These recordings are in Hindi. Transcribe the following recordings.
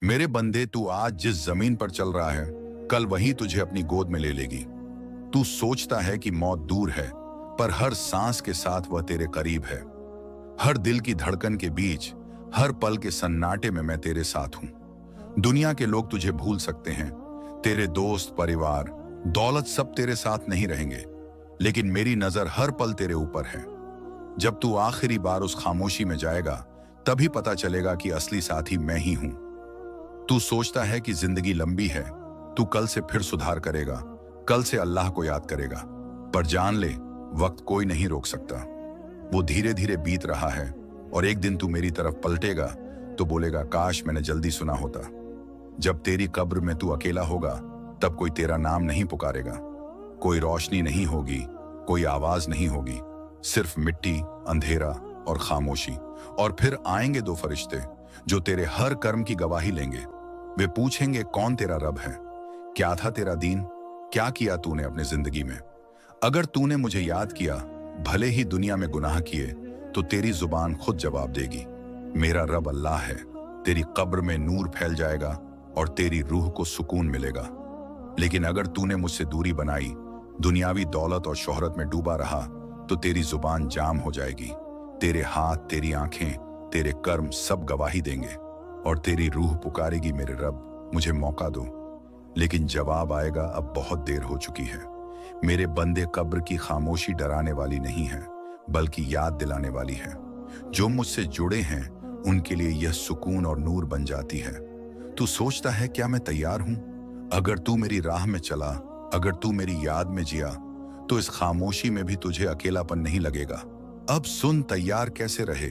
मेरे बंदे, तू आज जिस जमीन पर चल रहा है, कल वही तुझे अपनी गोद में ले लेगी। तू सोचता है कि मौत दूर है, पर हर सांस के साथ वह तेरे करीब है। हर दिल की धड़कन के बीच, हर पल के सन्नाटे में मैं तेरे साथ हूं। दुनिया के लोग तुझे भूल सकते हैं, तेरे दोस्त, परिवार, दौलत सब तेरे साथ नहीं रहेंगे, लेकिन मेरी नजर हर पल तेरे ऊपर है। जब तू आखिरी बार उस खामोशी में जाएगा, तभी पता चलेगा कि असली साथी मैं ही हूं। तू सोचता है कि जिंदगी लंबी है, तू कल से फिर सुधार करेगा, कल से अल्लाह को याद करेगा, पर जान ले, वक्त कोई नहीं रोक सकता। वो धीरे धीरे बीत रहा है, और एक दिन तू मेरी तरफ पलटेगा तो बोलेगा, काश मैंने जल्दी सुना होता। जब तेरी कब्र में तू अकेला होगा, तब कोई तेरा नाम नहीं पुकारेगा, कोई रोशनी नहीं होगी, कोई आवाज नहीं होगी, सिर्फ मिट्टी, अंधेरा और खामोशी। और फिर आएंगे दो फरिश्ते जो तेरे हर कर्म की गवाही लेंगे। वे पूछेंगे, कौन तेरा रब है, क्या था तेरा दीन, क्या किया तूने अपने जिंदगी में। अगर तूने मुझे याद किया, भले ही दुनिया में गुनाह किए, तो तेरी जुबान खुद जवाब देगी, मेरा रब अल्लाह है। तेरी कब्र में नूर फैल जाएगा और तेरी रूह को सुकून मिलेगा। लेकिन अगर तूने मुझसे दूरी बनाई, दुनियावी दौलत और शोहरत में डूबा रहा, तो तेरी जुबान जाम हो जाएगी। तेरे हाथ, तेरी आंखें, तेरे कर्म सब गवाही देंगे, और तेरी रूह पुकारेगी, मेरे रब मुझे मौका दो। लेकिन जवाब आएगा, अब बहुत देर हो चुकी है। मेरे बंदे, कब्र की खामोशी डराने वाली नहीं है, बल्कि याद दिलाने वाली है। जो मुझसे जुड़े हैं, उनके लिए यह सुकून और नूर बन जाती है। तू सोचता है, क्या मैं तैयार हूं? अगर तू मेरी राह में चला, अगर तू मेरी याद में जिया, तो इस खामोशी में भी तुझे अकेलापन नहीं लगेगा। अब सुन, तैयार कैसे रहे।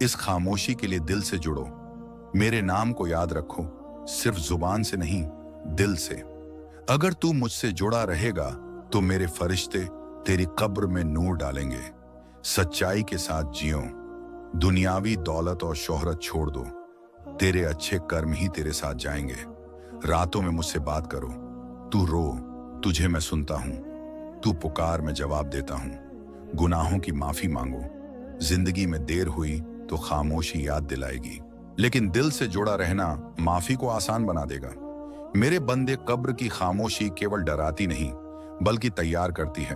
इस खामोशी के लिए दिल से जुड़ो, मेरे नाम को याद रखो, सिर्फ जुबान से नहीं, दिल से। अगर तू मुझसे जुड़ा रहेगा, तो मेरे फरिश्ते तेरी कब्र में नूर डालेंगे। सच्चाई के साथ जियो, दुनियावी दौलत और शोहरत छोड़ दो, तेरे अच्छे कर्म ही तेरे साथ जाएंगे। रातों में मुझसे बात करो, तू रो, तुझे मैं सुनता हूं, तू पुकार, मैं जवाब देता हूं। गुनाहों की माफी मांगो, जिंदगी में देर हुई तो खामोशी याद दिलाएगी, लेकिन दिल से जुड़ा रहना माफी को आसान बना देगा। मेरे बंदे, कब्र की खामोशी केवल डराती नहीं, बल्कि तैयार करती है।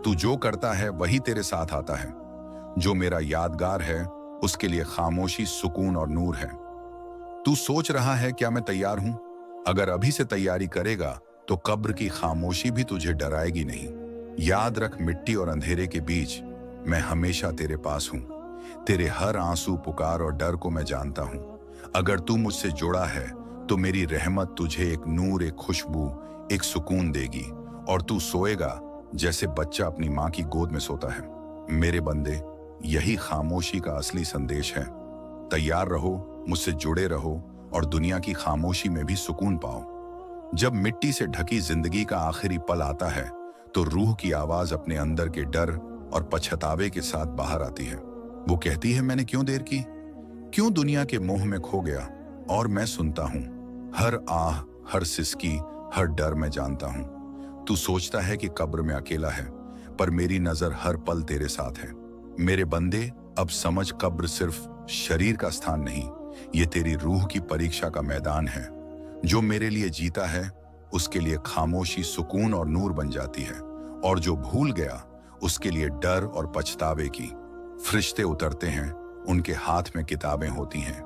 तू जो करता है वही तेरे साथ आता है। जो मेरा यादगार है, उसके लिए खामोशी सुकून और नूर है। तू सोच रहा है, क्या मैं तैयार हूं? अगर अभी से तैयारी करेगा, तो कब्र की खामोशी भी तुझे डराएगी नहीं। याद रख, मिट्टी और अंधेरे के बीच मैं हमेशा तेरे पास हूं। तेरे हर आंसू, पुकार और डर को मैं जानता हूं। अगर तू मुझसे जुड़ा है, तो मेरी रहमत तुझे एक नूर, एक खुशबू, एक सुकून देगी, और तू सोएगा जैसे बच्चा अपनी मां की गोद में सोता है। मेरे बंदे, यही खामोशी का असली संदेश है। तैयार रहो, मुझसे जुड़े रहो, और दुनिया की खामोशी में भी सुकून पाओ। जब मिट्टी से ढकी जिंदगी का आखिरी पल आता है, तो रूह की आवाज अपने अंदर के डर और पछतावे के साथ बाहर आती है। वो कहती है, मैंने क्यों देर की, क्यों दुनिया के मोह में खो गया। और मैं सुनता हूं, हर आह, हर सिसकी, हर डर मैं जानता हूं। तू सोचता है कि कब्र में अकेला है, पर मेरी नजर हर पल तेरे साथ है। मेरे बंदे, अब समझ, कब्र सिर्फ शरीर का स्थान नहीं, ये तेरी रूह की परीक्षा का मैदान है। जो मेरे लिए जीता है, उसके लिए खामोशी सुकून और नूर बन जाती है, और जो भूल गया, उसके लिए डर और पछतावे की फरिश्ते उतरते हैं। उनके हाथ में किताबें होती हैं,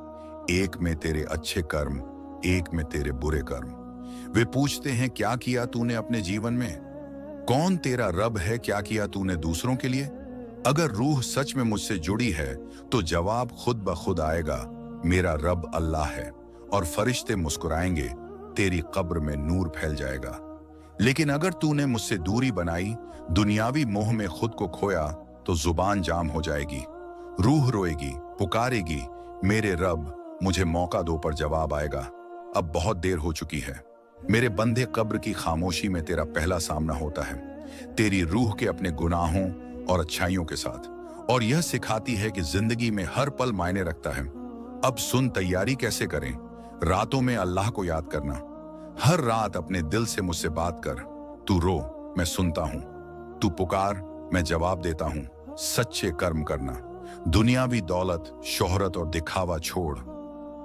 एक में तेरे अच्छे कर्म, एक में तेरे बुरे कर्म। वे पूछते हैं, क्या किया तूने अपने जीवन में, कौन तेरा रब है, क्या किया तूने दूसरों के लिए। अगर रूह सच में मुझसे जुड़ी है, तो जवाब खुद ब खुद आएगा, मेरा रब अल्लाह है। और फरिश्ते मुस्कुराएंगे, तेरी कब्र में नूर फैल जाएगा। लेकिन अगर तूने मुझसे दूरी बनाई, दुनियावी मोह में खुद को खोया, तो जुबान जाम हो जाएगी, रूह रोएगी, पुकारेगी, मेरे रब मुझे मौका दो, पर जवाब आएगा, अब बहुत देर हो चुकी है। मेरे बंदे, कब्र की खामोशी में तेरा पहला सामना होता है, तेरी रूह के अपने गुनाहों और अच्छाइयों के साथ, और यह सिखाती है कि जिंदगी में हर पल मायने रखता है। अब सुन, तैयारी कैसे करें। रातों में अल्लाह को याद करना, हर रात अपने दिल से मुझसे बात कर। तू रो, मैं सुनता हूं, तू पुकार, मैं जवाब देता हूं। सच्चे कर्म करना, दुनियावी दौलत, शोहरत और दिखावा छोड़।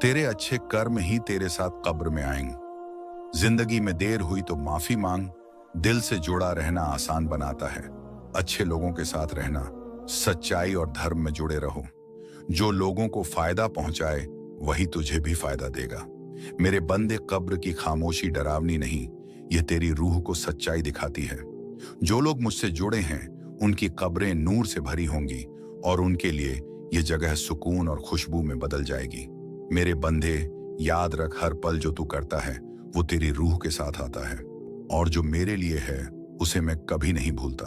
तेरे अच्छे कर्म ही तेरे साथ कब्र में आएंगे। जिंदगी में देर हुई तो माफी मांग। दिल से जुड़ा रहना आसान बनाता है। अच्छे लोगों के साथ रहना, सच्चाई और धर्म में जुड़े रहो। जो लोगों को फायदा पहुंचाए वही तुझे भी फायदा देगा। मेरे बंदे, कब्र की खामोशी डरावनी नहीं, यह तेरी रूह को सच्चाई दिखाती है। जो लोग मुझसे जुड़े हैं उनकी कब्रें नूर से भरी होंगी और उनके लिए यह जगह सुकून और खुशबू में बदल जाएगी। मेरे बंदे, याद रख, हर पल जो तू करता है वो तेरी रूह के साथ आता है, और जो मेरे लिए है उसे मैं कभी नहीं भूलता।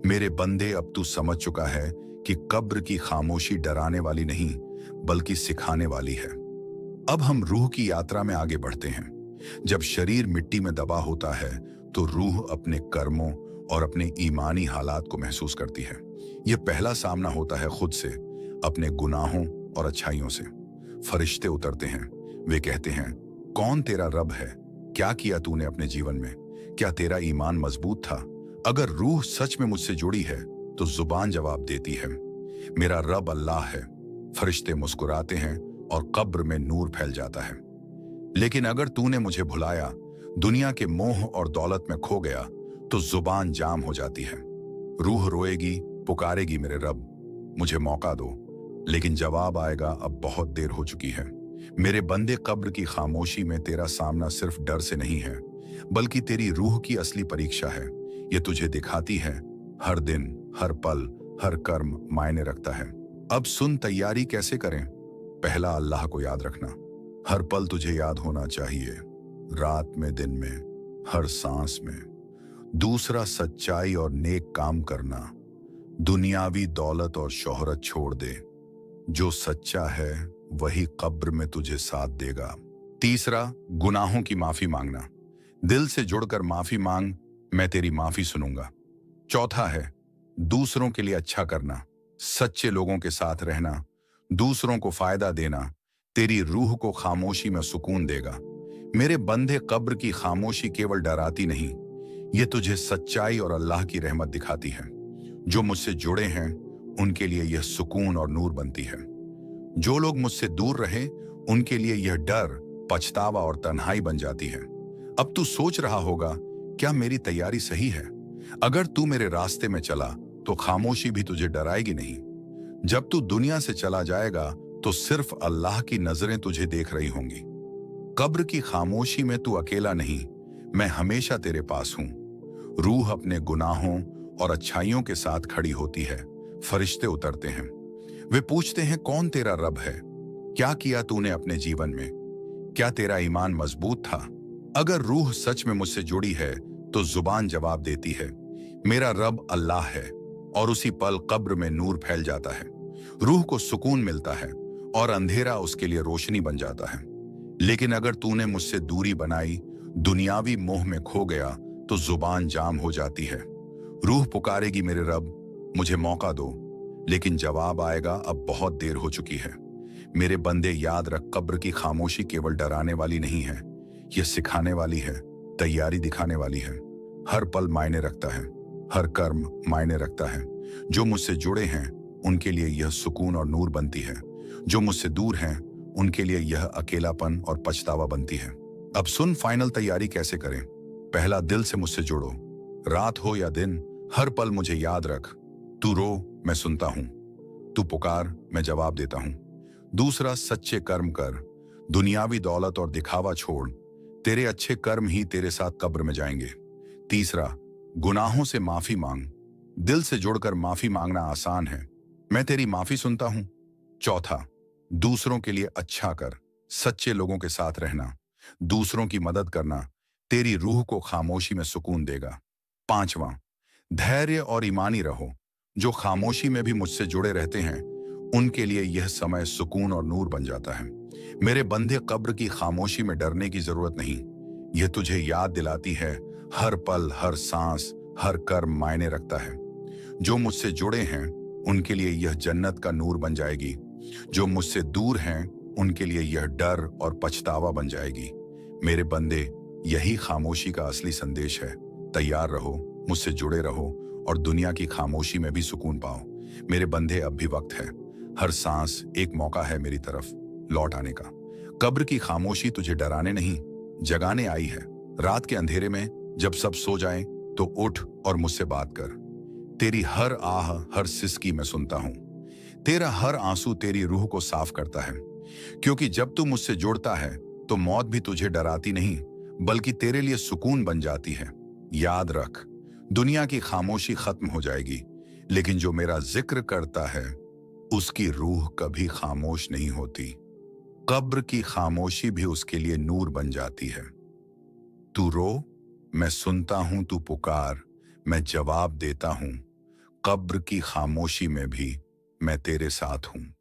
मेरे बंदे, अब तू समझ चुका है कि कब्र की खामोशी डराने वाली नहीं बल्कि सिखाने वाली है। अब हम रूह की यात्रा में आगे बढ़ते हैं। जब शरीर मिट्टी में दबा होता है तो रूह अपने कर्मों और अपने ईमानी हालात को महसूस करती है। यह पहला सामना होता है खुद से, अपने गुनाहों और अच्छाइयों से। फरिश्ते उतरते हैं, वे कहते हैं, कौन तेरा रब है? क्या किया तूने अपने जीवन में? क्या तेरा ईमान मजबूत था? अगर रूह सच में मुझसे जुड़ी है तो जुबान जवाब देती है, मेरा रब अल्लाह है। फरिश्ते मुस्कुराते हैं और कब्र में नूर फैल जाता है। लेकिन अगर तूने मुझे भुलाया, दुनिया के मोह और दौलत में खो गया, तो जुबान जाम हो जाती है। रूह रोएगी, पुकारेगी, मेरे रब मुझे मौका दो। लेकिन जवाब आएगा, अब बहुत देर हो चुकी है। मेरे बंदे, कब्र की खामोशी में तेरा सामना सिर्फ डर से नहीं है बल्कि तेरी रूह की असली परीक्षा है। यह तुझे दिखाती है हर दिन, हर पल, हर कर्म मायने रखता है। अब सुन, तैयारी कैसे करें। पहला, अल्लाह को याद रखना। हर पल तुझे याद होना चाहिए, रात में, दिन में, हर सांस में। दूसरा, सच्चाई और नेक काम करना। दुनियावी दौलत और शोहरत छोड़ दे। जो सच्चा है वही कब्र में तुझे साथ देगा। तीसरा, गुनाहों की माफी मांगना। दिल से जुड़कर माफी मांग, मैं तेरी माफी सुनूंगा। चौथा है, दूसरों के लिए अच्छा करना। सच्चे लोगों के साथ रहना, दूसरों को फायदा देना तेरी रूह को खामोशी में सुकून देगा। मेरे बंदे, कब्र की खामोशी केवल डराती नहीं, ये तुझे सच्चाई और अल्लाह की रहमत दिखाती है। जो मुझसे जुड़े हैं उनके लिए यह सुकून और नूर बनती है। जो लोग मुझसे दूर रहे उनके लिए यह डर, पछतावा और तन्हाई बन जाती है। अब तू सोच रहा होगा, क्या मेरी तैयारी सही है? अगर तू मेरे रास्ते में चला तो खामोशी भी तुझे डराएगी नहीं। जब तू दुनिया से चला जाएगा तो सिर्फ अल्लाह की नजरें तुझे देख रही होंगी। कब्र की खामोशी में तू अकेला नहीं, मैं हमेशा तेरे पास हूं। रूह अपने गुनाहों और अच्छाइयों के साथ खड़ी होती है। फरिश्ते उतरते हैं, वे पूछते हैं, कौन तेरा रब है? क्या किया तूने अपने जीवन में? क्या तेरा ईमान मजबूत था? अगर रूह सच में मुझसे जुड़ी है तो जुबान जवाब देती है, मेरा रब अल्लाह है, और उसी पल कब्र में नूर फैल जाता है। रूह को सुकून मिलता है और अंधेरा उसके लिए रोशनी बन जाता है। लेकिन अगर तूने मुझसे दूरी बनाई, दुनियावी मोह में खो गया, तो जुबान जाम हो जाती है। रूह पुकारेगी, मेरे रब मुझे मौका दो। लेकिन जवाब आएगा, अब बहुत देर हो चुकी है। मेरे बंदे, याद रख, कब्र की खामोशी केवल डराने वाली नहीं है, यह सिखाने वाली है, तैयारी दिखाने वाली है। हर पल मायने रखता है, हर कर्म मायने रखता है। जो मुझसे जुड़े हैं उनके लिए यह सुकून और नूर बनती है। जो मुझसे दूर हैं उनके लिए यह अकेलापन और पछतावा बनती है। अब सुन, फाइनल तैयारी कैसे करें। पहला, दिल से मुझसे जुड़ो। रात हो या दिन, हर पल मुझे याद रख। तू रो, मैं सुनता हूं। तू पुकार, मैं जवाब देता हूं। दूसरा, सच्चे कर्म कर। दुनियावी दौलत और दिखावा छोड़, तेरे अच्छे कर्म ही तेरे साथ कब्र में जाएंगे। तीसरा, गुनाहों से माफी मांग। दिल से जुड़कर माफी मांगना आसान है, मैं तेरी माफी सुनता हूं। चौथा, दूसरों के लिए अच्छा कर। सच्चे लोगों के साथ रहना, दूसरों की मदद करना तेरी रूह को खामोशी में सुकून देगा। पांचवा, धैर्य और ईमानी रहो। जो खामोशी में भी मुझसे जुड़े रहते हैं उनके लिए यह समय सुकून और नूर बन जाता है। मेरे बंदे, कब्र की खामोशी में डरने की जरूरत नहीं, यह तुझे याद दिलाती है हर पल, हर सांस, हर कर्म मायने रखता है। जो मुझसे जुड़े हैं उनके लिए यह जन्नत का नूर बन जाएगी। जो मुझसे दूर हैं उनके लिए यह डर और पछतावा बन जाएगी। मेरे बंदे, यही खामोशी का असली संदेश है। तैयार रहो, मुझसे जुड़े रहो और दुनिया की खामोशी में भी सुकून पाओ। मेरे बंदे, अब भी वक्त है। हर सांस एक मौका है मेरी तरफ लौट आने का। कब्र की खामोशी तुझे डराने नहीं, जगाने आई है। रात के अंधेरे में जब सब सो जाएं, तो उठ और मुझसे बात कर। तेरी हर आह, हर सिसकी मैं सुनता हूं। तेरा हर आंसू तेरी रूह को साफ करता है। क्योंकि जब तू मुझसे जुड़ता है तो मौत भी तुझे डराती नहीं, बल्कि तेरे लिए सुकून बन जाती है। याद रख, दुनिया की खामोशी खत्म हो जाएगी, लेकिन जो मेरा जिक्र करता है उसकी रूह कभी खामोश नहीं होती। कब्र की खामोशी भी उसके लिए नूर बन जाती है। तू रो, मैं सुनता हूं, तू पुकार, मैं जवाब देता हूं। कब्र की खामोशी में भी मैं तेरे साथ हूं।